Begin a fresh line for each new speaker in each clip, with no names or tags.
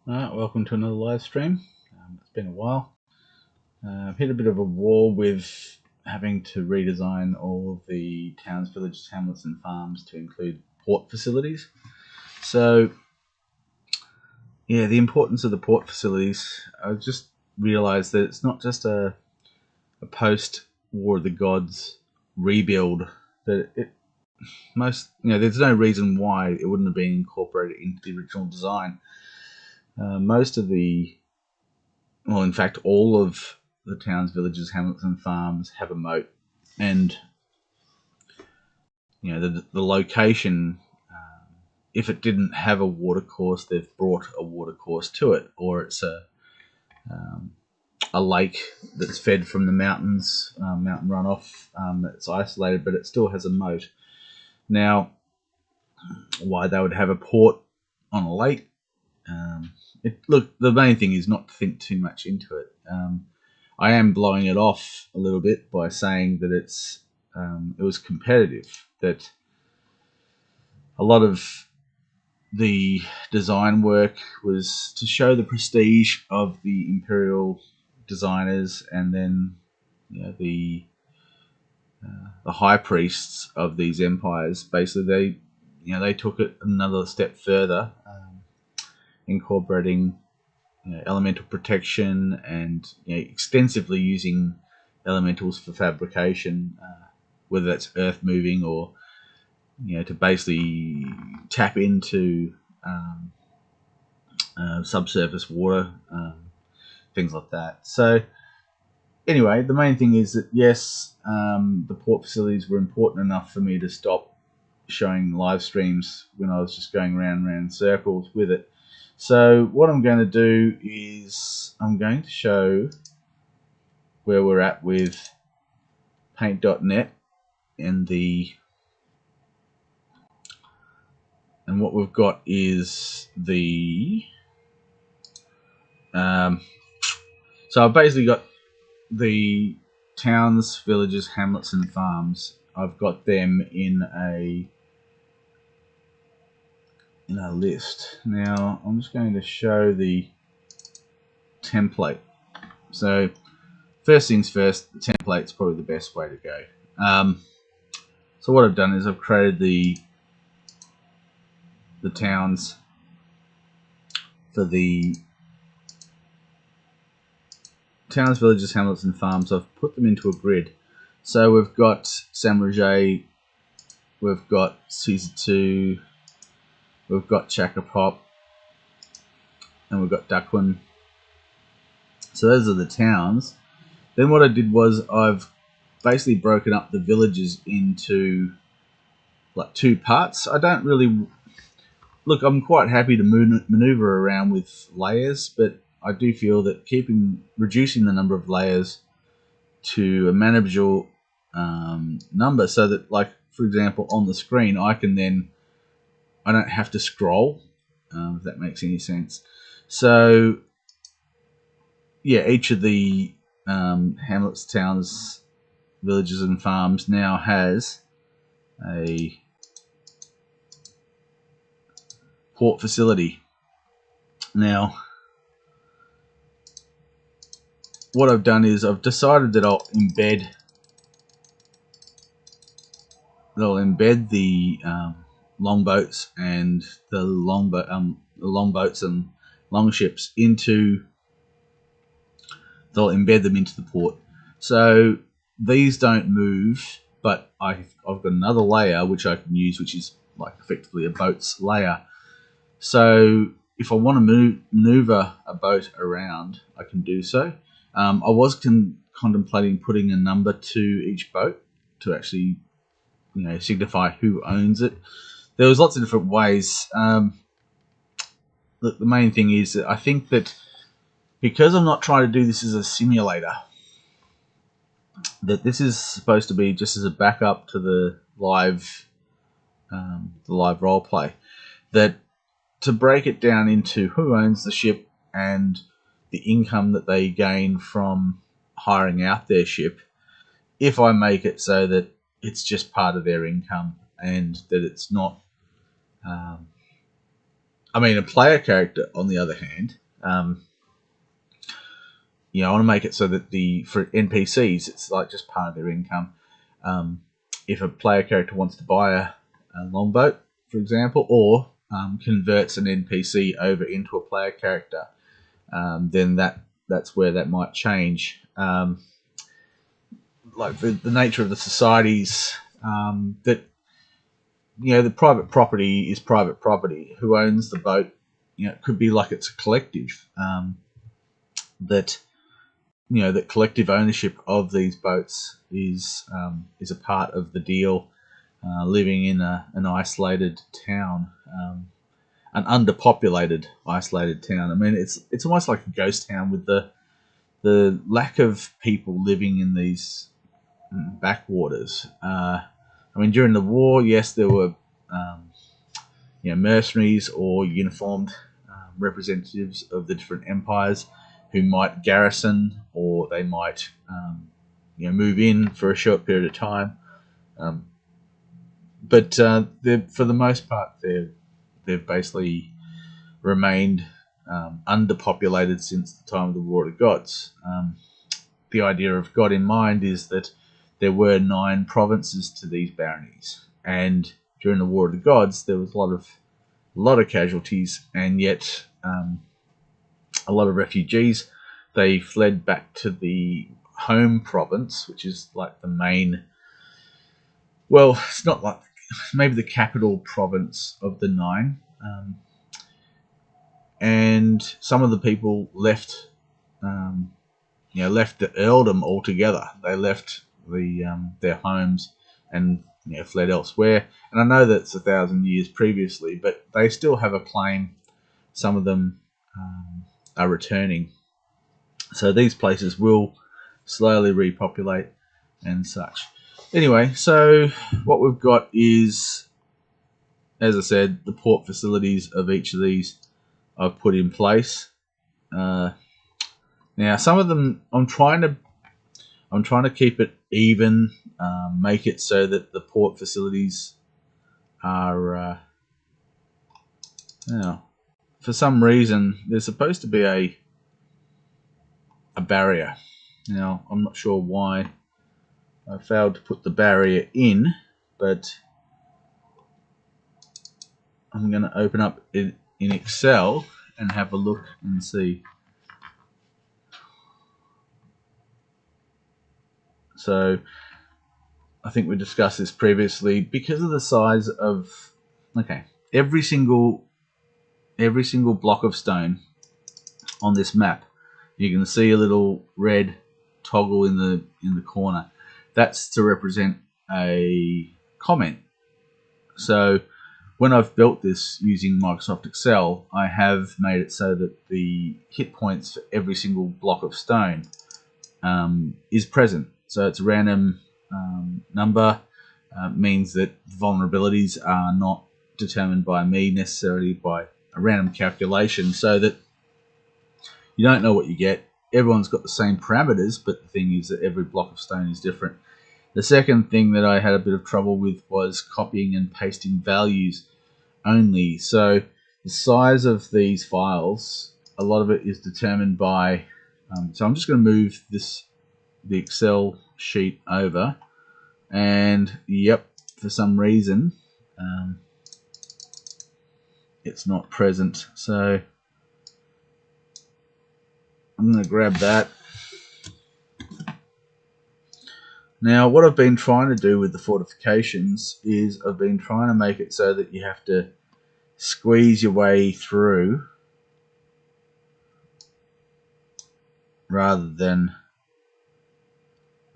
Alright, welcome to another live stream. It's been a while. I've hit a bit of a wall with having to redesign all of the towns, villages, hamlets and farms to include port facilities. So, yeah, the importance of the port facilities, I just realised that it's not just a post-War of the Gods rebuild, that there's no reason why it wouldn't have been incorporated into the original design. Most of the Well, in fact, all of the towns, villages, hamlets, and farms have a moat, and the location. If it didn't have a watercourse, they've brought a watercourse to it, or it's a lake that's fed from the mountains, mountain runoff that's isolated, but it still has a moat. Now, why they would have a port on a lake? Look, the main thing is not to think too much into it. I am blowing it off a little bit by saying that it was competitive. That a lot of the design work was to show the prestige of the imperial designers, and then the high priests of these empires. Basically, they took it another step further, incorporating elemental protection and extensively using elementals for fabrication, whether that's earth moving or to basically tap into subsurface water, things like that. So anyway, the main thing is that yes, the port facilities were important enough for me to stop showing live streams when I was just going round and round circles with it. So what I'm going to do is I'm going to show where we're at with paint.net and what we've got is the so I've basically got the towns, villages, hamlets and farms. I've got them in a list. Now I'm just going to show the template. So first things first, the template's probably the best way to go. So what I've done is I've created the towns for the towns, villages, hamlets and farms. I've put them into a grid. So we've got Samraje, we've got Caesar 2, we've got Chakapop, and we've got Duckwin. So those are the towns. Then what I did was I've basically broken up the villages into like two parts. I don't really look. I'm quite happy to maneuver around with layers, but I do feel that reducing the number of layers to a manageable number, so that, like, for example, on the screen, I don't have to scroll, if that makes any sense. So yeah, each of the hamlets, towns, villages and farms now has a port facility. Now what I've done is I've decided that I'll embed the longboats and the longboats and longships into. They'll embed them into the port. So these don't move, but I've got another layer which I can use, which is like effectively a boat's layer. So if I want to maneuver a boat around, I can do so. I was contemplating putting a number to each boat to actually, signify who owns it. There was lots of different ways. Look, the main thing is that I think that because I'm not trying to do this as a simulator, that this is supposed to be just as a backup to the live role play, that to break it down into who owns the ship and the income that they gain from hiring out their ship, if I make it so that it's just part of their income and that it's not I mean, a player character, on the other hand, I want to make it so that for NPCs, it's like just part of their income. If a player character wants to buy a longboat, for example, or converts an NPC over into a player character, then that's where that might change. Like the nature of the societies, that the private property is private property. Who owns the boat? It could be like it's a collective. That collective ownership of these boats is a part of the deal. Living in an isolated town, an underpopulated isolated town. I mean, it's almost like a ghost town with the lack of people living in these backwaters. I mean, during the war, yes, there were mercenaries or uniformed representatives of the different empires who might garrison, or they might move in for a short period of time. But for the most part, they've basically remained underpopulated since the time of the War of the Gods. The idea of God in mind is that there were 9 provinces to these baronies, and during the War of the Gods, there was a lot of casualties, and yet a lot of refugees. They fled back to the home province, which is like the main. Well, it's not like maybe the capital province of the 9, and some of the people left. Left the earldom altogether. They left their homes and fled elsewhere. And I know that's 1,000 years previously, but they still have a claim. Some of them are returning, so these places will slowly repopulate and such. Anyway, so what we've got is, as I said, the port facilities of each of these I've put in place. Now, some of them I'm trying to keep it even, make it so that the port facilities are. For some reason, there's supposed to be a barrier. Now, I'm not sure why I failed to put the barrier in, but I'm going to open up it in Excel and have a look and see. So I think we discussed this previously. Because of the size of every single block of stone on this map, you can see a little red toggle in the corner. That's to represent a comment. So when I've built this using Microsoft Excel, I have made it so that the hit points for every single block of stone is present. So it's a random number, means that vulnerabilities are not determined by me necessarily, by a random calculation, so that you don't know what you get. Everyone's got the same parameters, but the thing is that every block of stone is different. The second thing that I had a bit of trouble with was copying and pasting values only. So the size of these files, a lot of it is determined by. So I'm just going to move the Excel sheet over, and yep, for some reason it's not present. So I'm going to grab that. Now, what I've been trying to do with the fortifications is I've been trying to make it so that you have to squeeze your way through rather than.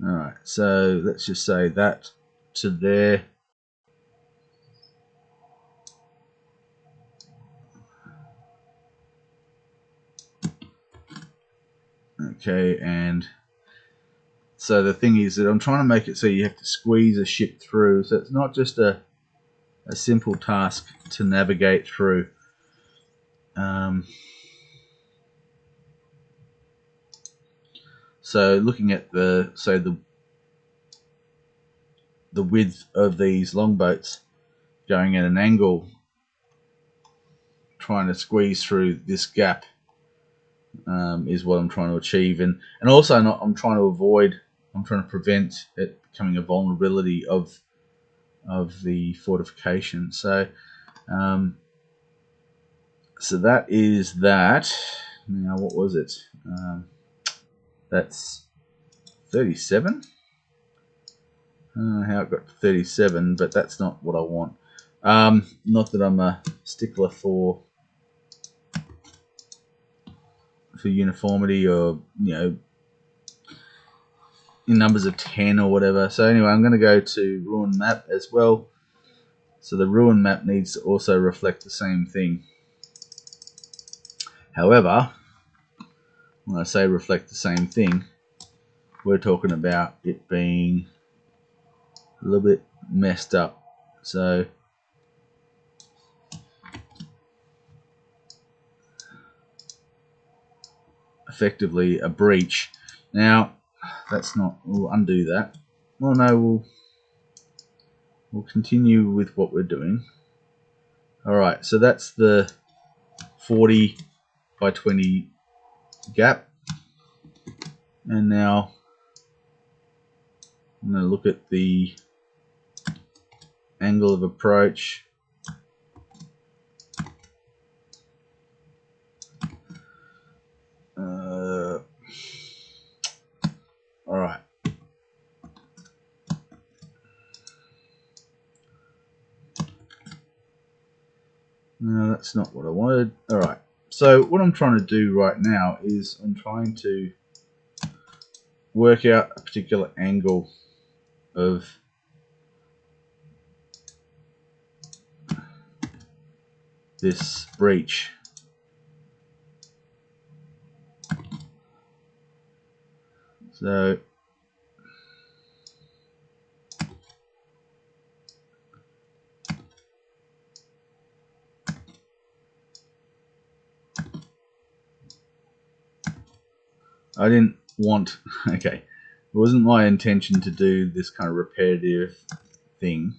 Alright, so let's just say that to there. Okay, and so the thing is that I'm trying to make it so you have to squeeze a ship through, so it's not just a simple task to navigate through. So looking at the width of these longboats going at an angle, trying to squeeze through this gap is what I'm trying to achieve, and also I'm trying to prevent it becoming a vulnerability of the fortification. So so that is that. Now what was it? That's 37. I don't know how it got to 37, but that's not what I want. Not that I'm a stickler for uniformity, or in numbers of 10 or whatever. So anyway, I'm going to go to ruin map as well. So the ruin map needs to also reflect the same thing. However, when I say reflect the same thing, we're talking about it being a little bit messed up. So effectively a breach. Now that's not, we'll undo that. Well, no, we'll continue with what we're doing. Alright, so that's the 40 by 20 gap, and now I'm going to look at the angle of approach. Alright. No, that's not what I wanted. Alright, so what I'm trying to do right now is I'm trying to work out a particular angle of this breach. So I didn't want, okay, it wasn't my intention to do this kind of repetitive thing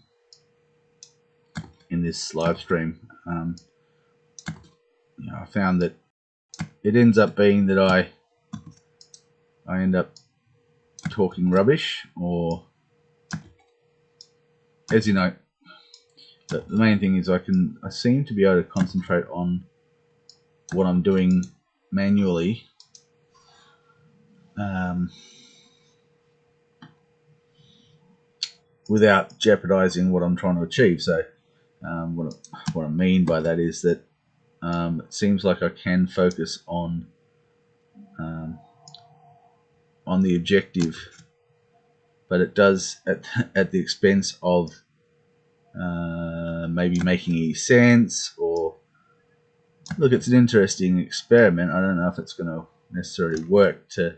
in this live stream. I found that it ends up being that I end up talking rubbish, or, as you know, the main thing is I seem to be able to concentrate on what I'm doing manually, without jeopardizing what I'm trying to achieve. So what I mean by that is that it seems like I can focus on the objective, but it does at the expense of maybe making any sense. Or look, it's an interesting experiment. I don't know if it's going to necessarily work to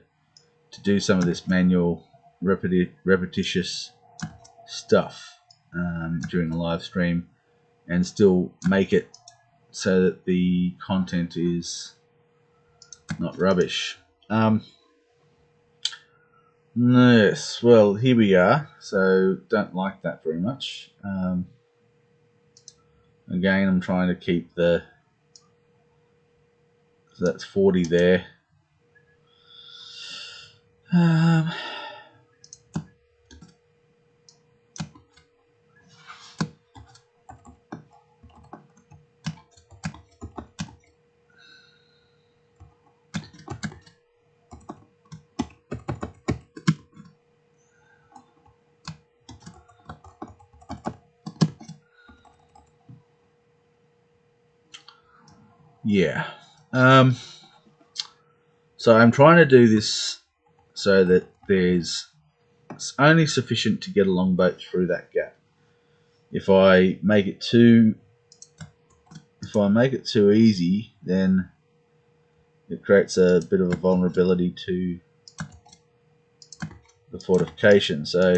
do some of this manual repetitious stuff during a live stream and still make it so that the content is not rubbish. Yes, well, here we are. So don't like that very much. Again, I'm trying to keep so that's 40 there. Yeah. So I'm trying to do this so that it's only sufficient to get a longboat through that gap. If I make it too easy, then it creates a bit of a vulnerability to the fortification. So,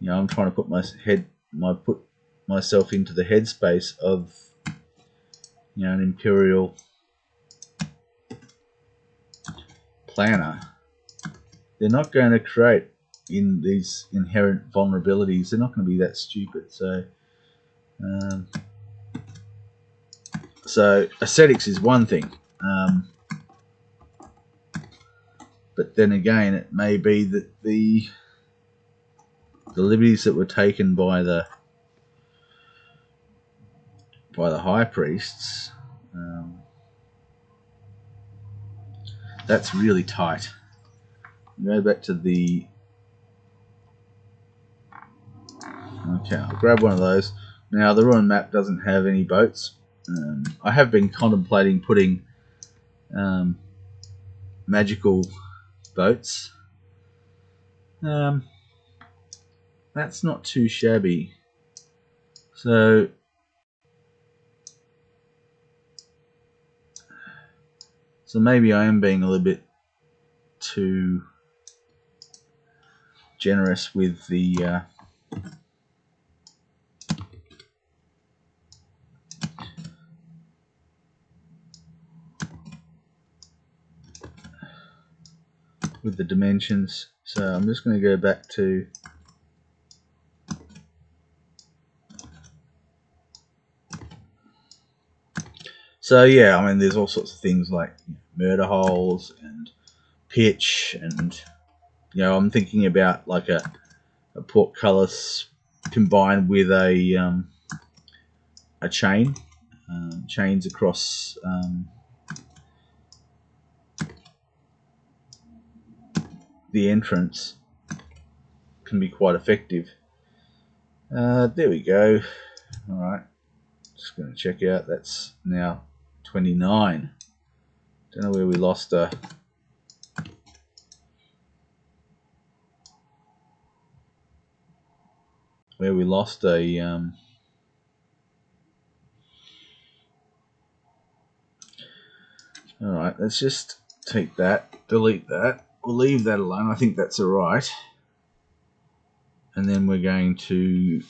I'm trying to put myself into the headspace of an imperial planner. They're not going to create in these inherent vulnerabilities. They're not going to be that stupid. So So aesthetics is one thing, but then again, it may be that the liberties that were taken by the high priests, that's really tight. Go back to the... Okay, I'll grab one of those. Now, the ruin map doesn't have any boats. I have been contemplating putting magical boats. That's not too shabby. So maybe I am being a little bit too generous with the dimensions. So I'm just going to go back to yeah, I mean, there's all sorts of things like murder holes and pitch, and I'm thinking about like a portcullis combined with a chain, chains across the entrance can be quite effective. There we go. All right, just going to check out. That's now 29. Don't know where we lost a... Alright, let's just take that, delete that, we'll leave that alone, I think that's alright. And then we're going to...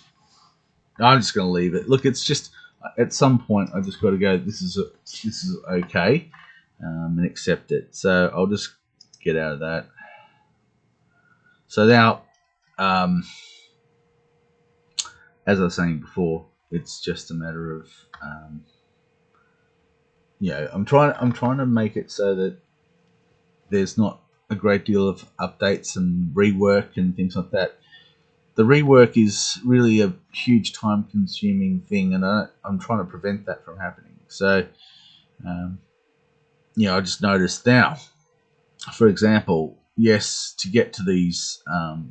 I'm just going to leave it. Look, it's just, at some point I've just got to go, this is okay, and accept it. So I'll just get out of that. So now, as I was saying before, it's just a matter of... I'm trying to make it so that there's not a great deal of updates and rework and things like that. The rework is really a huge time-consuming thing, and I'm trying to prevent that from happening. So, I just noticed now, for example, yes, to get to these,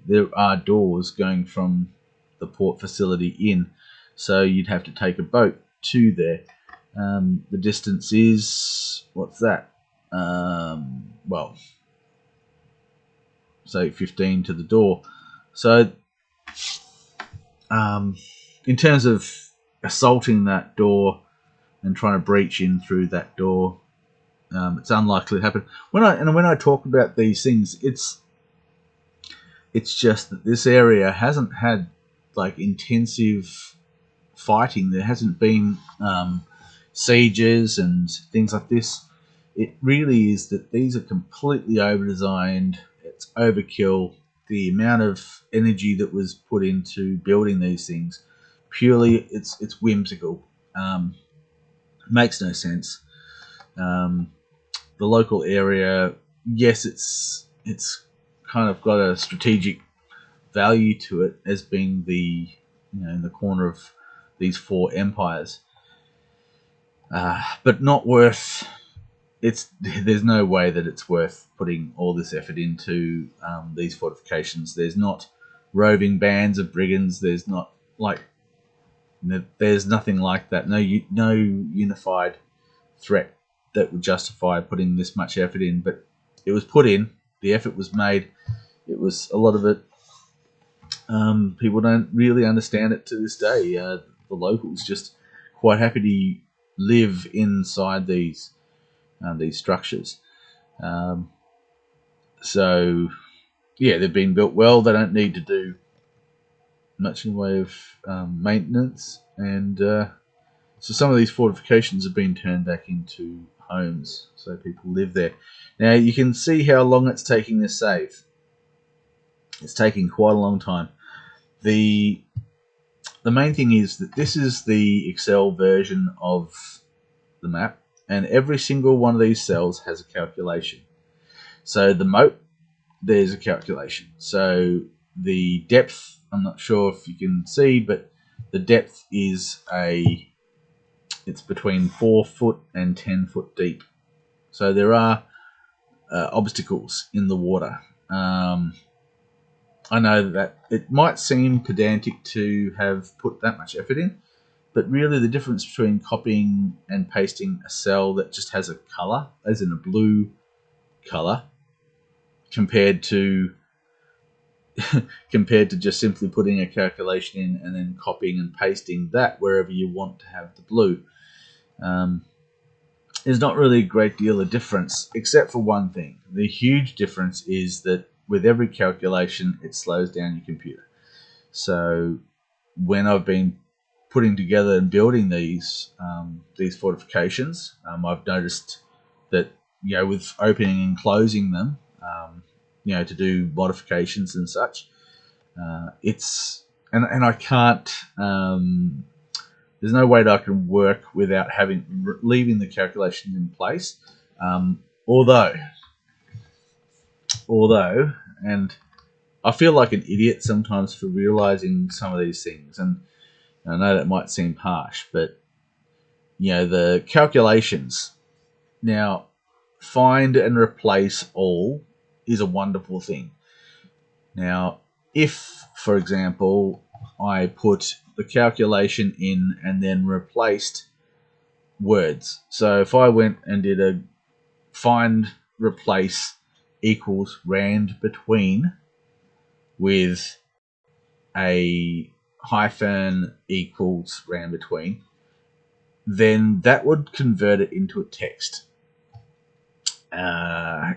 there are doors going from the port facility in, so you'd have to take a boat to there. The distance is, what's that? Well, say 15 to the door. So, in terms of assaulting that door and trying to breach in through that door, it's unlikely to happen. When I talk about these things, it's just that this area hasn't had like intensive fighting. There hasn't been sieges and things like this. It really is that these are completely over-designed. It's overkill. The amount of energy that was put into building these things, purely it's whimsical. Makes no sense. The local area, yes, it's kind of got a strategic value to it as being the in the corner of these four empires. But not worth. There's no way that it's worth putting all this effort into these fortifications. There's not roving bands of brigands. There's not there's nothing like that. No unified threat that would justify putting this much effort in. But it was put in. The effort was made. It was a lot of it. People don't really understand it to this day. The locals just quite happy to live inside these structures. So yeah, they've been built well. They don't need to do much in the way of maintenance, and so some of these fortifications have been turned back into homes, so people live there. Now you can see how long it's taking to save. It's taking quite a long time. The main thing is that this is the Excel version of the map, and every single one of these cells has a calculation. So the moat, there's a calculation. So the depth, I'm not sure if you can see, but the depth is it's between 4 foot and 10 foot deep. So there are obstacles in the water. I know that it might seem pedantic to have put that much effort in, but really the difference between copying and pasting a cell that just has a color, as in a blue color, compared to just simply putting a calculation in and then copying and pasting that wherever you want to have the blue, there's not really a great deal of difference, except for one thing. The huge difference is that with every calculation, it slows down your computer. So when I've been putting together and building these fortifications, I've noticed that, with opening and closing them, to do modifications and such, it's and I can't. There's no way that I can work without leaving the calculations in place. Although, and I feel like an idiot sometimes for realizing some of these things, and I know that might seem harsh, but the calculations. Now, find and replace all is a wonderful thing. Now, if, for example, I put the calculation in and then replaced words. So if I went and did a find replace equals rand between with a hyphen equals rand between, then that would convert it into a text.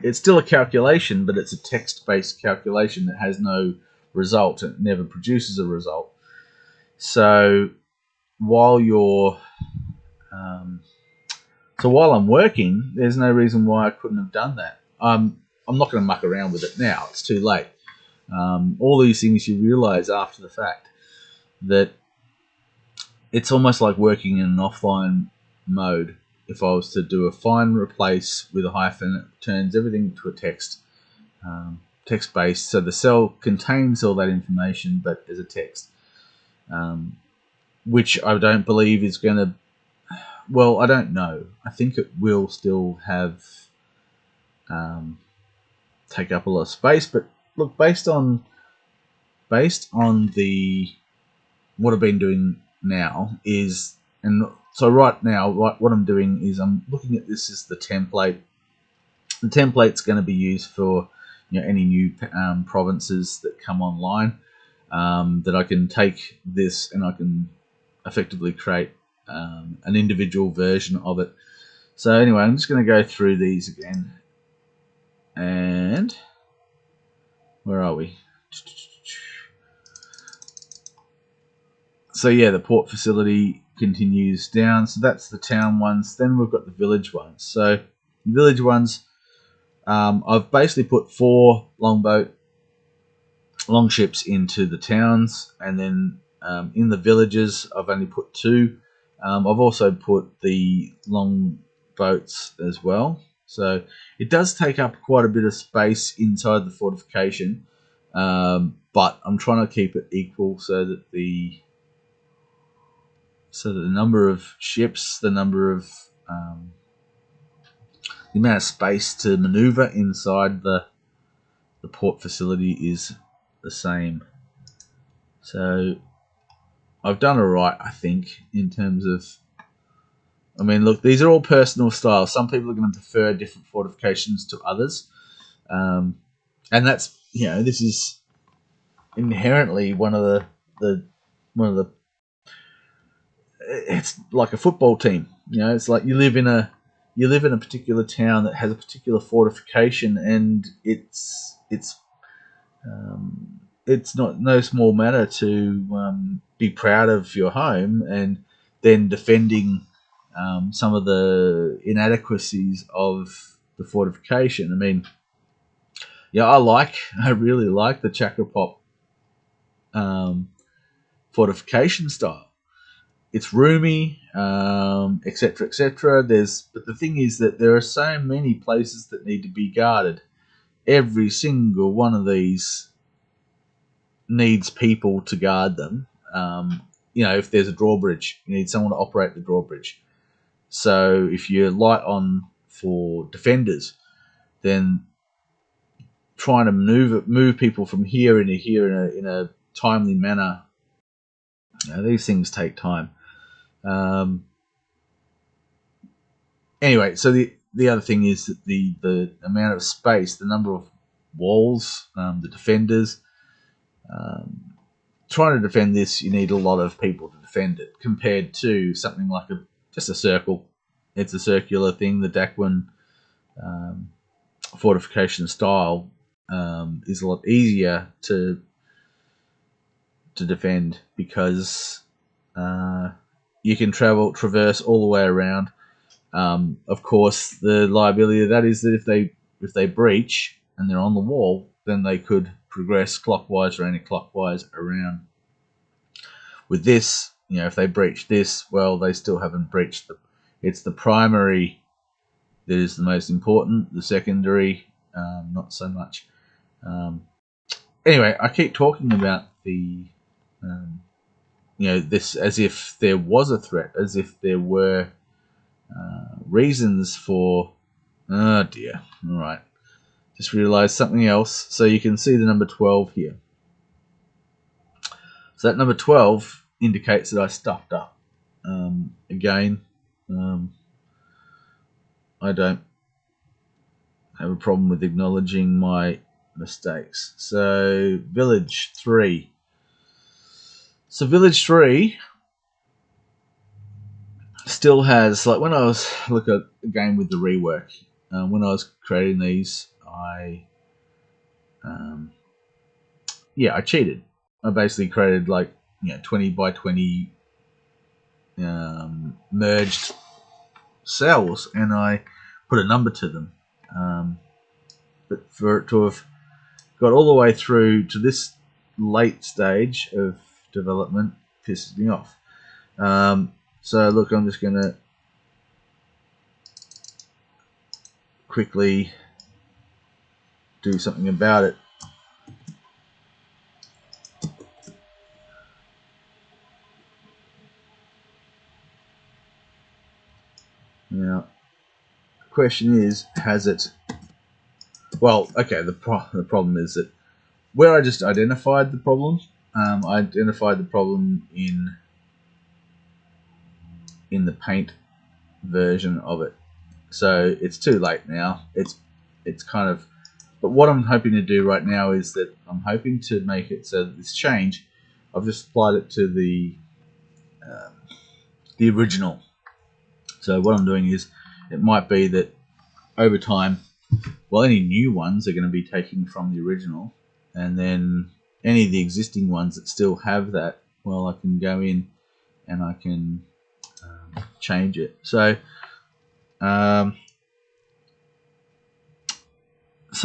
It's still a calculation, but it's a text-based calculation that has no result. It never produces a result. So while while I'm working, there's no reason why I couldn't have done that. I'm not going to muck around with it now. It's too late. All these things you realize after the fact, that it's almost like working in an offline mode. If I was to do a find replace with a hyphen, it turns everything to a text-based. So the cell contains all that information, but as a text, which I don't believe is going to. Well, I don't know. I think it will still have take up a lot of space. But look, based on the what I've been doing now is, and so right now, what I'm doing is I'm looking at this as the template. The template's going to be used for any new provinces that come online. That I can take this and I can effectively create an individual version of it. So anyway, I'm just going to go through these again. And where are we? So yeah, the port facility continues down. So that's the town ones. Then we've got the village ones. So village ones, I've basically put 4 longships into the towns, and then in the villages I've only put 2. I've also put the long boats as well. So it does take up quite a bit of space inside the fortification, but I'm trying to keep it equal so that the number of ships, the number of the amount of space to maneuver inside the port facility is the same. So I've done alright, I think, in terms of. I mean, look, these are all personal styles. Some people are going to prefer different fortifications to others, and that's this is inherently one of the. It's like a football team. It's like you live in a particular town that has a particular fortification, and it's not no small matter to be proud of your home and then defending some of the inadequacies of the fortification. I mean, I really like the Chakra Pop fortification style. it's roomy, etc., etc. But the thing is that there are so many places that need to be guarded. Every single one of these needs people to guard them. If there's a drawbridge, you need someone to operate the drawbridge. So if you're light on for defenders, then trying to move people from here into here in a timely manner, these things take time. Anyway, so the other thing is that the amount of space, the number of walls, the defenders. Trying to defend this, you need a lot of people to defend it, compared to something like just a circle. It's a circular thing. The Daquin fortification style is a lot easier to defend, because you can traverse all the way around. Of course, the liability of that is that if they breach and they're on the wall, then they could progress clockwise or anti-clockwise around. With this, if they breach this, well, they still haven't breached it's the primary that is the most important. The secondary, not so much. Anyway, I keep talking about this as if there was a threat, as if there were reasons for. Oh dear. All right. Just realised something else. So you can see the number 12 here. So that number 12 indicates that I stuffed up. Again, I don't have a problem with acknowledging my mistakes. So village 3. So village 3 still has, like when I was look at again with the rework, when I was creating these, I cheated. I basically created 20 by 20 merged cells, and I put a number to them. But for it to have got all the way through to this late stage of development pisses me off. So look, I'm just going to quickly do something about it. Now, the question is, has it... Well, okay, the problem is that where I just identified the problem, I identified the problem in the paint version of it. So it's too late now. It's kind of... But what I'm hoping to do right now is that I'm hoping to make it so that this change, I've just applied it to the original. So what I'm doing is, it might be that over time, well, any new ones are going to be taken from the original, and then any of the existing ones that still have that, well, I can go in and I can change it. So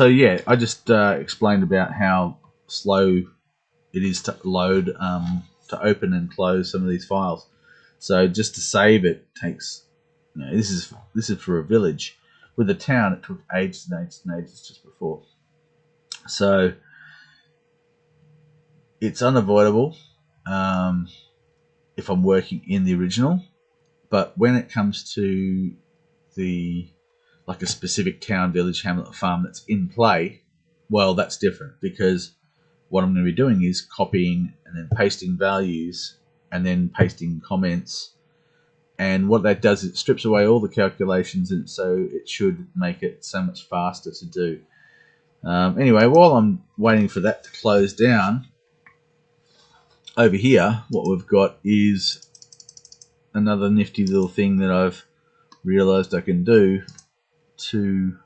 yeah, I just explained about how slow it is to load, to open and close some of these files. So just to save it takes, this is for a village. With a town, it took ages and ages and ages just before. So it's unavoidable if I'm working in the original. But when it comes to a specific town, village, hamlet, or farm that's in play, well, that's different, because what I'm going to be doing is copying and then pasting values and then pasting comments. And what that does, it strips away all the calculations, and so it should make it so much faster to do. Anyway, while I'm waiting for that to close down, over here, what we've got is another nifty little thing that I've realized I can do to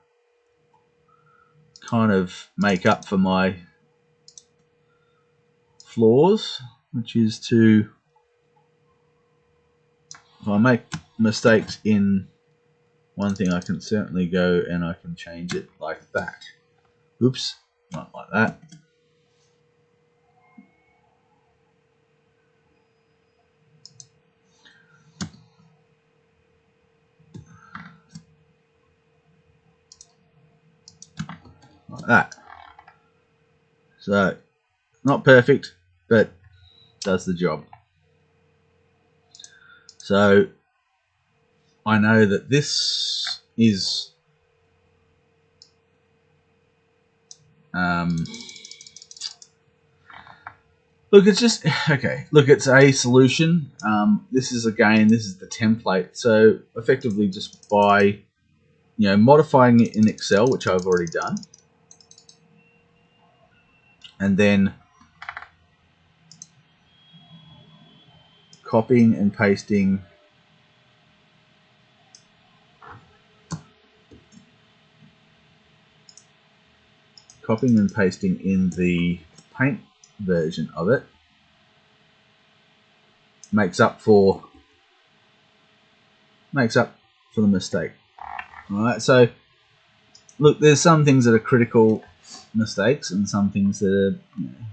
kind of make up for my flaws, which is to, if I make mistakes in one thing, I can certainly go and I can change it like that. Oops, not like that. like that. So not perfect, but does the job. So I know that this is look, it's just okay. Look, it's a solution. This is the template. So effectively, just by modifying it in Excel, which I've already done, and then copying and pasting in the Paint version of it makes up for the mistake. All right, so look, there's some things that are critical mistakes and some things that are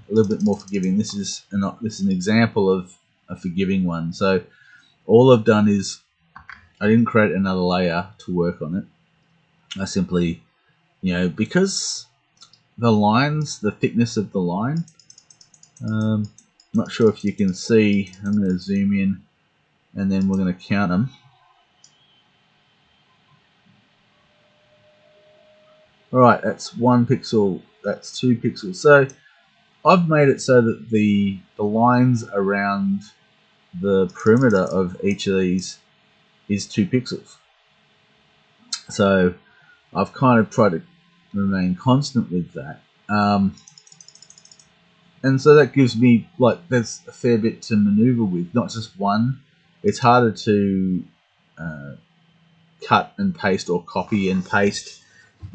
a little bit more forgiving. This is an example of a forgiving one. So all I've done is I didn't create another layer to work on it. I simply, because the thickness of the line, not sure if you can see. I'm going to zoom in and then we're going to count them. Alright, that's 1 pixel, that's 2 pixels. So I've made it so that the lines around the perimeter of each of these is 2 pixels. So I've kind of tried to remain constant with that. And so that gives me, there's a fair bit to maneuver with, not just one. It's harder to cut and paste or copy and paste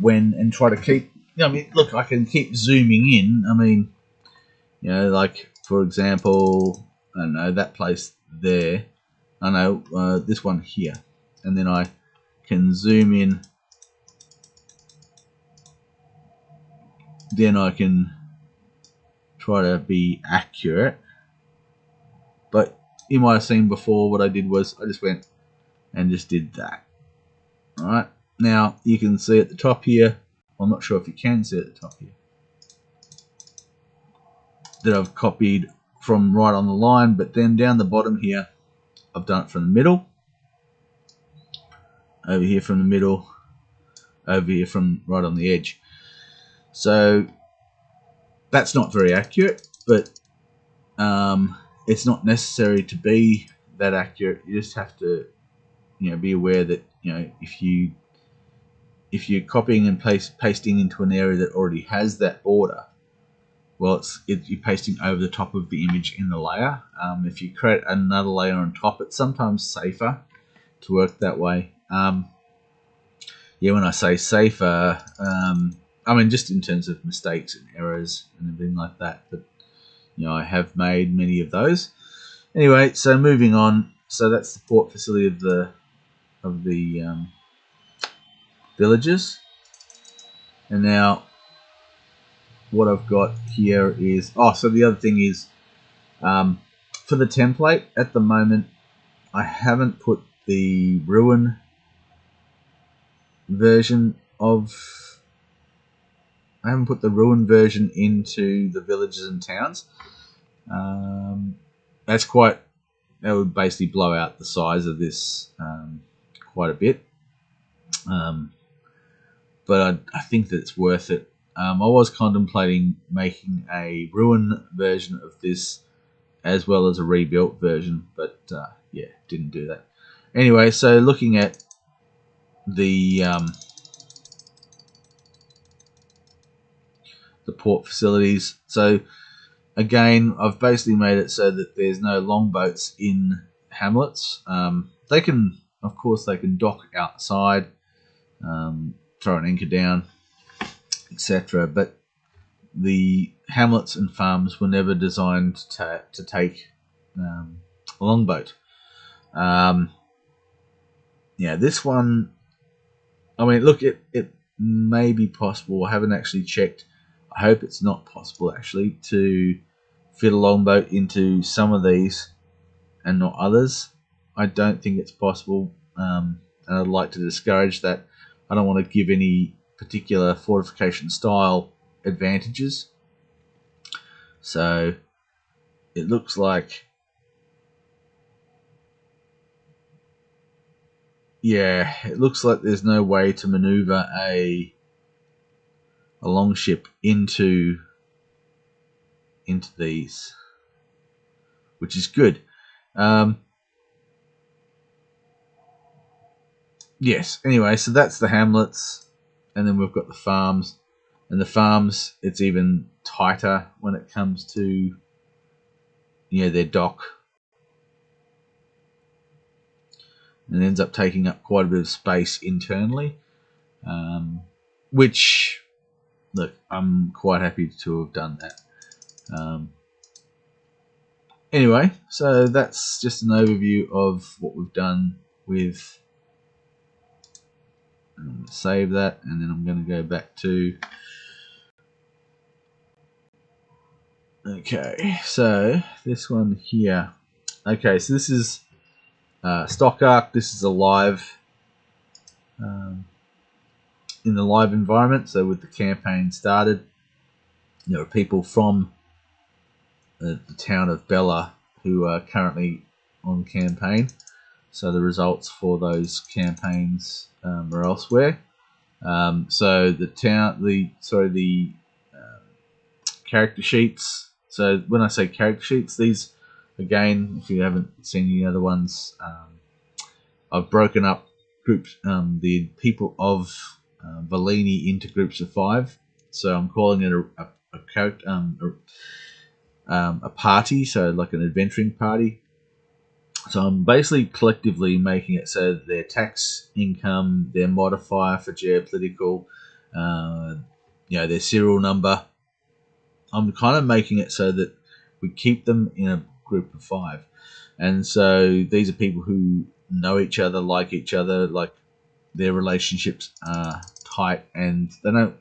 and try to keep, look, I can keep zooming in. For example, I don't know, that place there. I know this one here. And then I can zoom in. Then I can try to be accurate, but you might have seen before what I did was I just went and just did that. Alright, now you can see at the top here, I'm not sure if you can see at the top here, that I've copied from right on the line, but then down the bottom here I've done it from the middle, over here from the middle, over here from right on the edge. So that's not very accurate, but it's not necessary to be that accurate. You just have to, be aware that if you're copying and pasting into an area that already has that border, well, you're pasting over the top of the image in the layer. If you create another layer on top, it's sometimes safer to work that way. When I say safer, I mean just in terms of mistakes and errors and everything like that. But I have made many of those. Anyway, so moving on. So that's the port facility of the villages. And now what I've got here is so the other thing is for the template at the moment I haven't put the ruin version into the villages and towns. That would basically blow out the size of this quite a bit. But I think that it's worth it. I was contemplating making a ruin version of this as well as a rebuilt version, but didn't do that. Anyway, so looking at the port facilities. So again, I've basically made it so that there's no longboats in hamlets. They can dock outside, throw an anchor down, etc. But the hamlets and farms were never designed to take a longboat. This one, I mean, look, it may be possible. I haven't actually checked. I hope it's not possible actually to fit a longboat into some of these and not others. I don't think it's possible, and I'd like to discourage that. I don't want to give any particular fortification style advantages. So it looks like, yeah, it looks like there's no way to maneuver a longship into these, which is good. Yes, anyway, so that's the hamlets, and then we've got the farms. And the farms, it's even tighter when it comes to, their dock. And it ends up taking up quite a bit of space internally, which, look, I'm quite happy to have done that. Anyway, so that's just an overview of what we've done with. I'm going to save that, and then I'm going to go back to. Okay, so this one here. Okay, so this is stock arc. This is a live, in the live environment. So with the campaign started, there are people from the town of Bella who are currently on campaign. So the results for those campaigns are elsewhere. So the character sheets. So when I say character sheets, these, again, if you haven't seen any other ones, I've broken up groups, the people of Valini into groups of 5. So I'm calling it a character, a party, so like an adventuring party. So I'm basically collectively making it so that their tax income, their modifier for geopolitical, their serial number. I'm kind of making it so that we keep them in a group of 5. And so these are people who know each other, like their relationships are tight, and they don't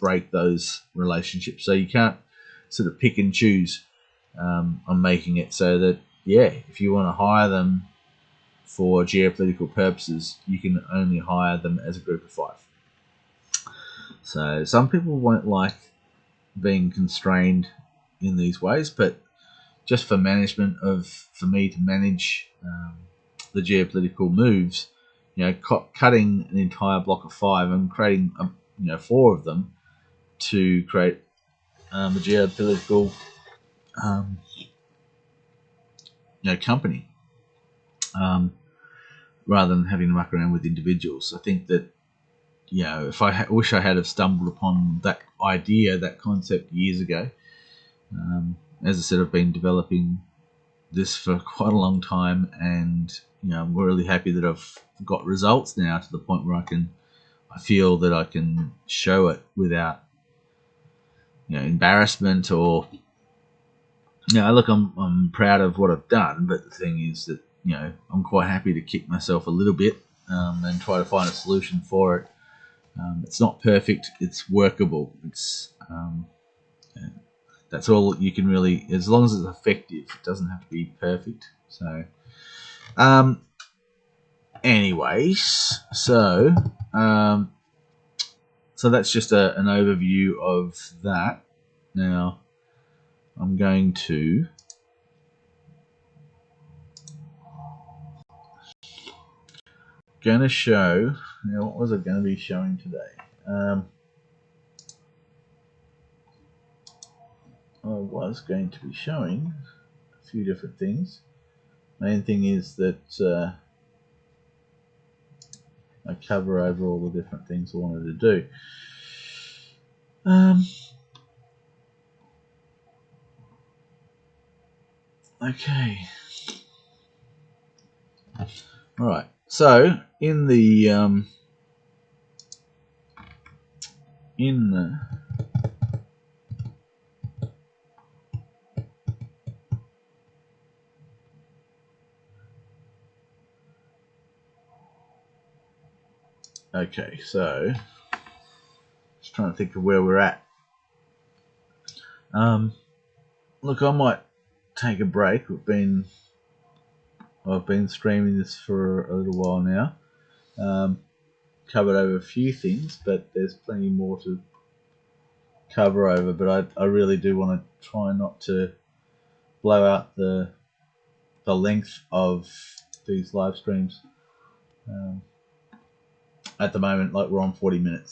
break those relationships. So you can't sort of pick and choose. I'm making it so that, if you want to hire them for geopolitical purposes, you can only hire them as a group of 5. So some people won't like being constrained in these ways, but just for management for me to manage the geopolitical moves, cutting an entire block of 5 and creating 4 of them to create a geopolitical company, rather than having to muck around with individuals. I think that if I wish I had have stumbled upon that idea, that concept years ago. As I said, I've been developing this for quite a long time, and I'm really happy that I've got results now to the point where I feel that I can show it without embarrassment or look, I'm proud of what I've done, but the thing is that I'm quite happy to kick myself a little bit and try to find a solution for it. It's not perfect, it's workable. It's that's all you can really, as long as it's effective. It doesn't have to be perfect. So, anyways, so that's just an overview of that. Now, I'm going to show. Now, what was I going to be showing today? I was going to be showing a few different things. Main thing is that I cover over all the different things I wanted to do. Okay. All right. So in the okay, so just trying to think of where we're at. Look, I might take a break. I've been streaming this for a little while now. covered over a few things, but there's plenty more to cover over. But I really do want to try not to blow out the length of these live streams. At the moment, like, we're on 40 minutes.